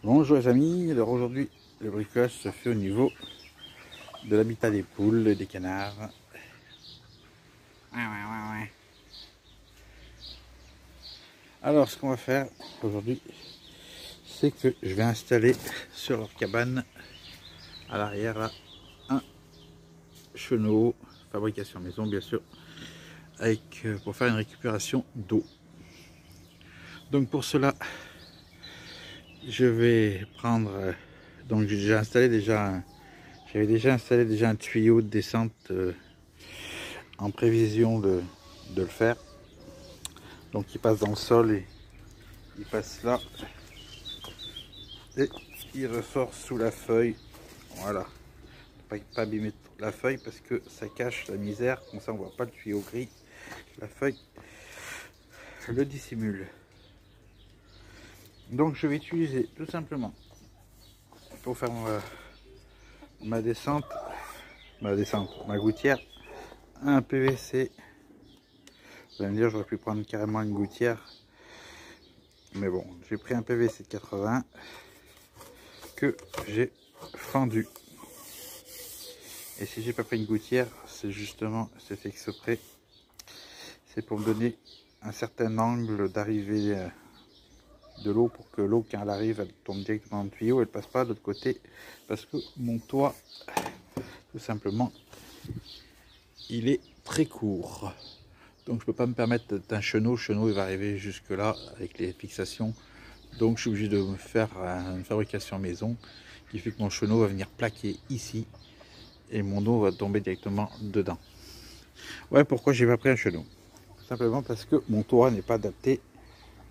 Bonjour les amis, alors aujourd'hui le bricolage se fait au niveau de l'habitat des poules et des canards. Ouais. Alors ce qu'on va faire aujourd'hui, c'est que je vais installer sur leur cabane à l'arrière là un chenot, fabrication maison bien sûr, avec pour faire une récupération d'eau. Donc pour cela, je vais prendre, donc j'ai déjà installé j'avais déjà installé un tuyau de descente en prévision de le faire. Donc il passe dans le sol et il passe là et il ressort sous la feuille. Voilà, pas abîmer la feuille parce que ça cache la misère, comme ça on voit pas le tuyau gris, la feuille le dissimule. Donc je vais utiliser tout simplement pour faire ma gouttière, un PVC. Vous allez me dire, j'aurais pu prendre carrément une gouttière, mais bon, j'ai pris un PVC de 80 que j'ai fendu. Et si j'ai pas pris une gouttière, c'est justement, c'est fait exprès, c'est pour me donner un certain angle d'arrivée de l'eau, pour que l'eau, quand elle arrive, elle tombe directement dans le tuyau, elle passe pas de l'autre côté, parce que mon toit, tout simplement, il est très court. Donc je peux pas me permettre d'un chenot. Le chenot il va arriver jusque là avec les fixations. Donc je suis obligé de me faire une fabrication maison qui fait que mon chenot va venir plaquer ici et mon eau va tomber directement dedans. Ouais, pourquoi j'ai pas pris un chenot? Tout simplement parce que mon toit n'est pas adapté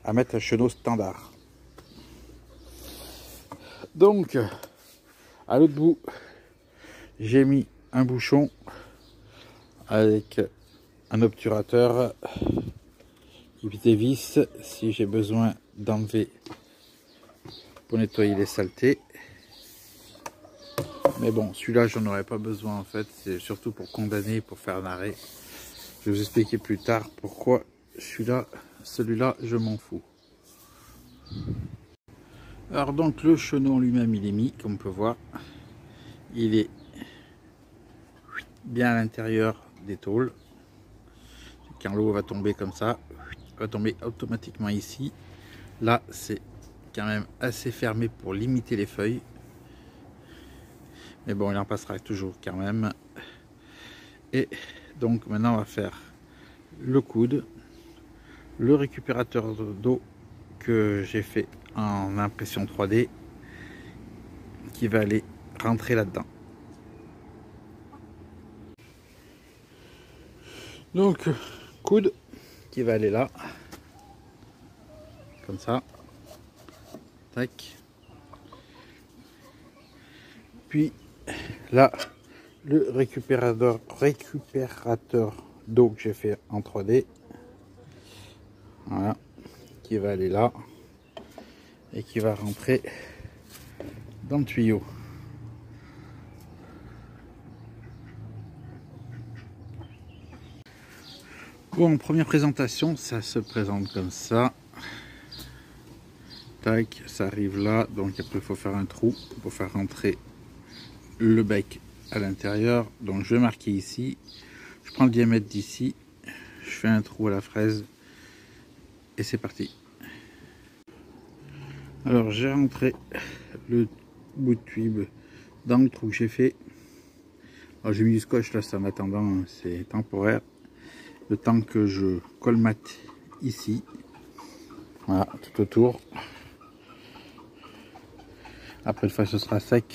à mettre un chenot standard. Donc à l'autre bout, j'ai mis un bouchon avec un obturateur des vis si j'ai besoin d'enlever pour nettoyer les saletés. Mais bon, celui-là j'en aurais pas besoin en fait, c'est surtout pour condamner, pour faire un arrêt. Je vais vous expliquer plus tard pourquoi celui-là je m'en fous. Alors donc le chenot lui-même il est mis, comme on peut voir, il est bien à l'intérieur des tôles. Quand l'eau va tomber comme ça, va tomber automatiquement ici. Là c'est quand même assez fermé pour limiter les feuilles, mais bon il en passera toujours quand même. Et donc maintenant on va faire le coude, le récupérateur d'eau que j'ai fait en impression 3D qui va aller rentrer là-dedans. Donc coude qui va aller là, comme ça, tac. Puis là, le récupérateur d'eau que j'ai fait en 3D, voilà, qui va aller là et qui va rentrer dans le tuyau. Bon, première présentation, ça se présente comme ça. Tac, ça arrive là, donc après il faut faire un trou pour faire rentrer le bec à l'intérieur. Donc je vais marquer ici, je prends le diamètre d'ici, je fais un trou à la fraise et c'est parti. Alors j'ai rentré le bout de tube dans le trou que j'ai fait. Alors j'ai mis du scotch là, ça en attendant, c'est temporaire, le temps que je colmate ici, voilà, tout autour. Après une fois que ce sera sec,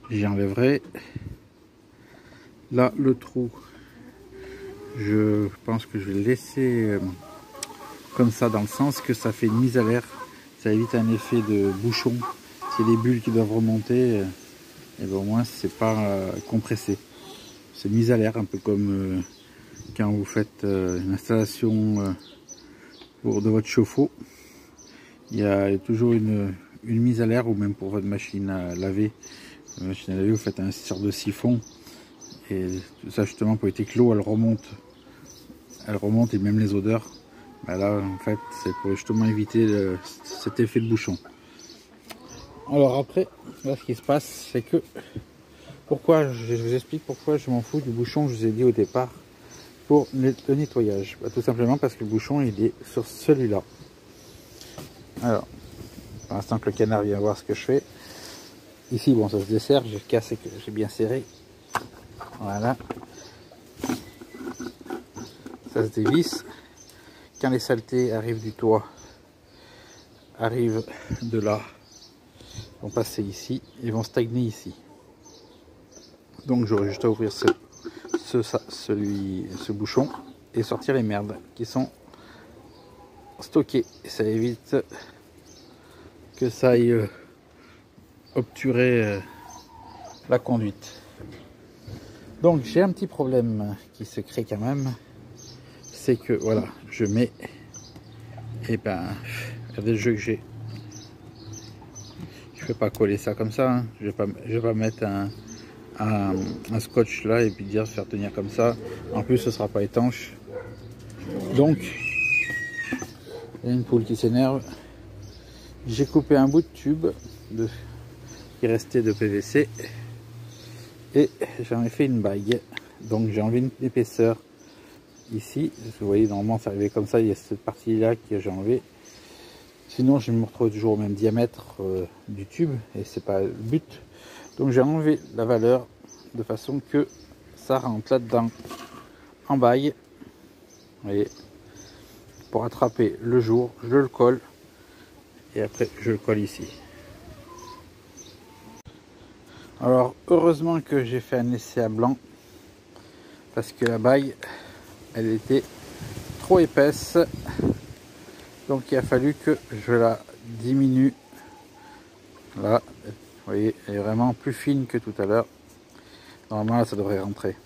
j'y enlèverai. Là le trou, je pense que je vais le laisser comme ça, dans le sens que ça fait une mise à l'air, ça évite un effet de bouchon. C'est des bulles qui doivent remonter, et ben au moins c'est pas compressé, c'est mise à l'air, un peu comme quand vous faites une installation de votre chauffe-eau. Il y a toujours une mise à l'air, ou même pour votre machine à laver. Vous faites un sorte de siphon, et tout ça justement pour éviter que l'eau elle remonte et même les odeurs. Ben là en fait c'est pour justement éviter cet effet de bouchon. Alors après, là ce qui se passe, c'est que pourquoi, je vous explique pourquoi je m'en fous du bouchon, je vous ai dit au départ, pour le nettoyage. Bah, tout simplement parce que le bouchon il est sur celui-là. Alors, pour l'instant que le canard vient voir ce que je fais. Ici, bon, ça se dessert, j'ai cassé, j'ai bien serré. Voilà. Ça se dévisse. Quand les saletés arrivent du toit, arrivent de là, vont passer ici et vont stagner ici. Donc j'aurai juste à ouvrir ce bouchon et sortir les merdes qui sont stockées. Et ça évite que ça aille obturer la conduite. Donc j'ai un petit problème qui se crée quand même, c'est que voilà, je mets, et ben regardez le jeu que j'ai. Je vais pas coller ça comme ça, hein. Je vais pas mettre un scotch là et puis dire faire tenir comme ça. En plus ce sera pas étanche. Donc il y a une poule qui s'énerve. J'ai coupé un bout de tube qui restait de PVC et j'en ai fait une bague. Donc j'ai enlevé une épaisseur ici. Vous voyez, normalement c'est arrivé comme ça, il y a cette partie là que j'ai enlevé. Sinon je me retrouve toujours au même diamètre du tube et c'est pas le but. Donc j'ai enlevé la valeur de façon que ça rentre là-dedans en bague. Vous voyez, pour attraper le jour, je le colle et après je le colle ici. Alors heureusement que j'ai fait un essai à blanc parce que la bague elle était trop épaisse, donc il a fallu que je la diminue. Là, vous voyez, elle est vraiment plus fine que tout à l'heure. Normalement là, ça devrait rentrer.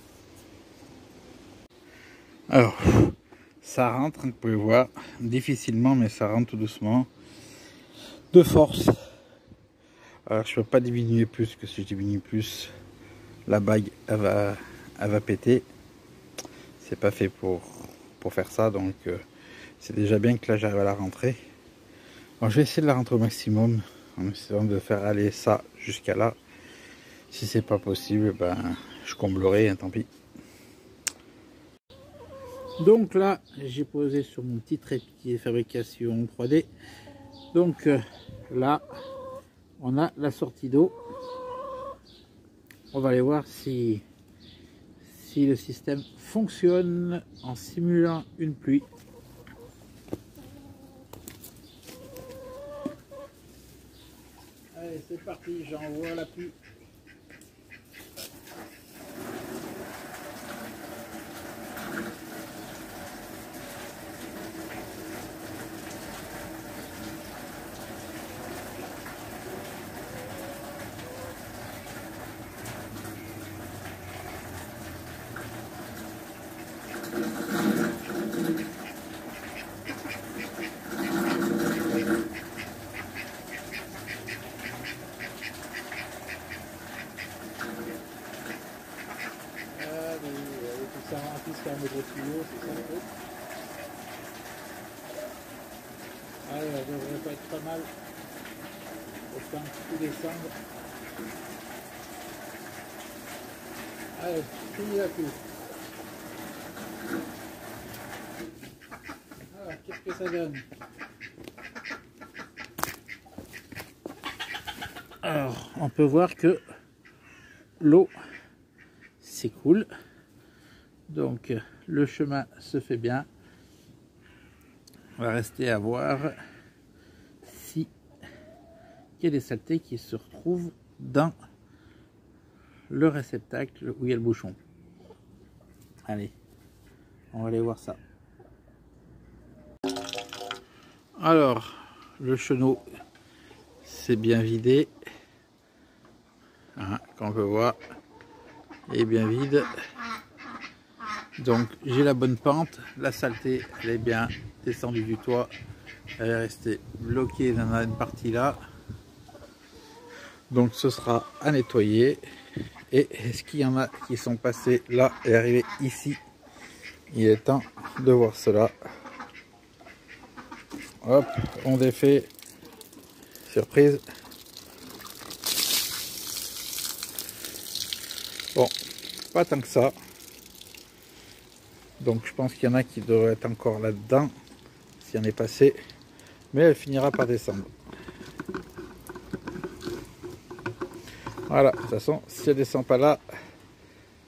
Alors ça rentre, vous pouvez voir difficilement, mais ça rentre tout doucement, de force. Alors je peux pas diminuer plus, que si je diminue plus la bague elle va péter. C'est pas fait pour faire ça, donc c'est déjà bien que là j'arrive à la rentrer. Alors je vais essayer de la rentrer au maximum en essayant de faire aller ça jusqu'à là. Si c'est pas possible, ben je comblerai, hein, tant pis. Donc là j'ai posé sur mon petit trépied de fabrication 3D. Donc là on a la sortie d'eau. On va aller voir si le système fonctionne en simulant une pluie. Allez, c'est parti, j'envoie la pluie. Ça remplisse quand même le gros tuyau, c'est ça le truc. Alors, ça devrait pas être pas mal. Autant tout descendre. Allez, fini la pluie. Alors, qu'est-ce que ça donne? Alors, on peut voir que l'eau s'écoule. Donc le chemin se fait bien. On va rester à voir si il y a des saletés qui se retrouvent dans le réceptacle où il y a le bouchon. Allez, on va aller voir ça. Alors, le chenot c'est bien vidé. Hein, comme on peut voir, il est bien vide. Donc j'ai la bonne pente, la saleté elle est bien descendue du toit, elle est restée bloquée dans une partie là. Donc ce sera à nettoyer. Et est-ce qu'il y en a qui sont passés là et arrivés ici? Il est temps de voir cela. Hop, on défait. Surprise. Bon, pas tant que ça. Donc je pense qu'il y en a qui devraient être encore là-dedans, si on est passé. Mais elle finira par descendre. Voilà, de toute façon, si elle descend pas là,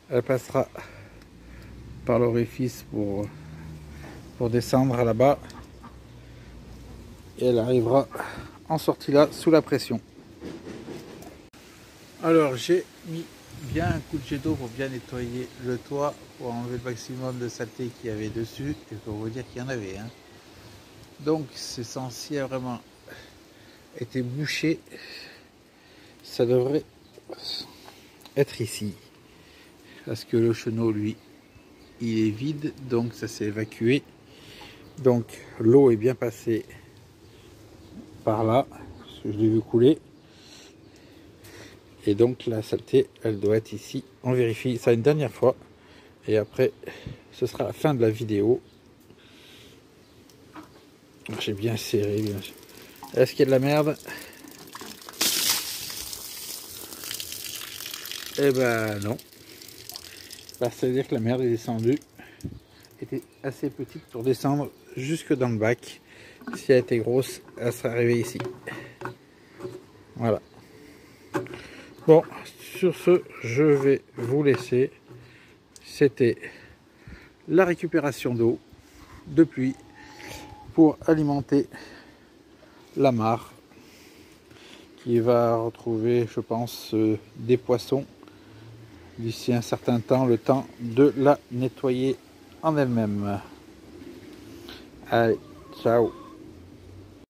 elle passera par l'orifice pour descendre là-bas. Et elle arrivera en sortie là, sous la pression. Alors j'ai mis bien un coup de jet d'eau pour bien nettoyer le toit, pour enlever le maximum de saleté qu'il y avait dessus, et pour vous dire qu'il y en avait. Hein. Donc c'est censé vraiment être bouché, ça devrait être ici. Parce que le chenot, lui, il est vide, donc ça s'est évacué. Donc l'eau est bien passée par là, parce que je l'ai vu couler. Et donc la saleté, elle doit être ici. On vérifie ça une dernière fois. Et après, ce sera la fin de la vidéo. J'ai bien serré, bien sûr. Est-ce qu'il y a de la merde? Eh ben non. Bah, ça veut dire que la merde est descendue. Était assez petite pour descendre jusque dans le bac. Si elle était grosse, elle serait arrivée ici. Voilà. Bon, sur ce, je vais vous laisser. C'était la récupération d'eau de pluie pour alimenter la mare qui va retrouver, je pense, des poissons d'ici un certain temps, le temps de la nettoyer en elle-même. Allez, ciao.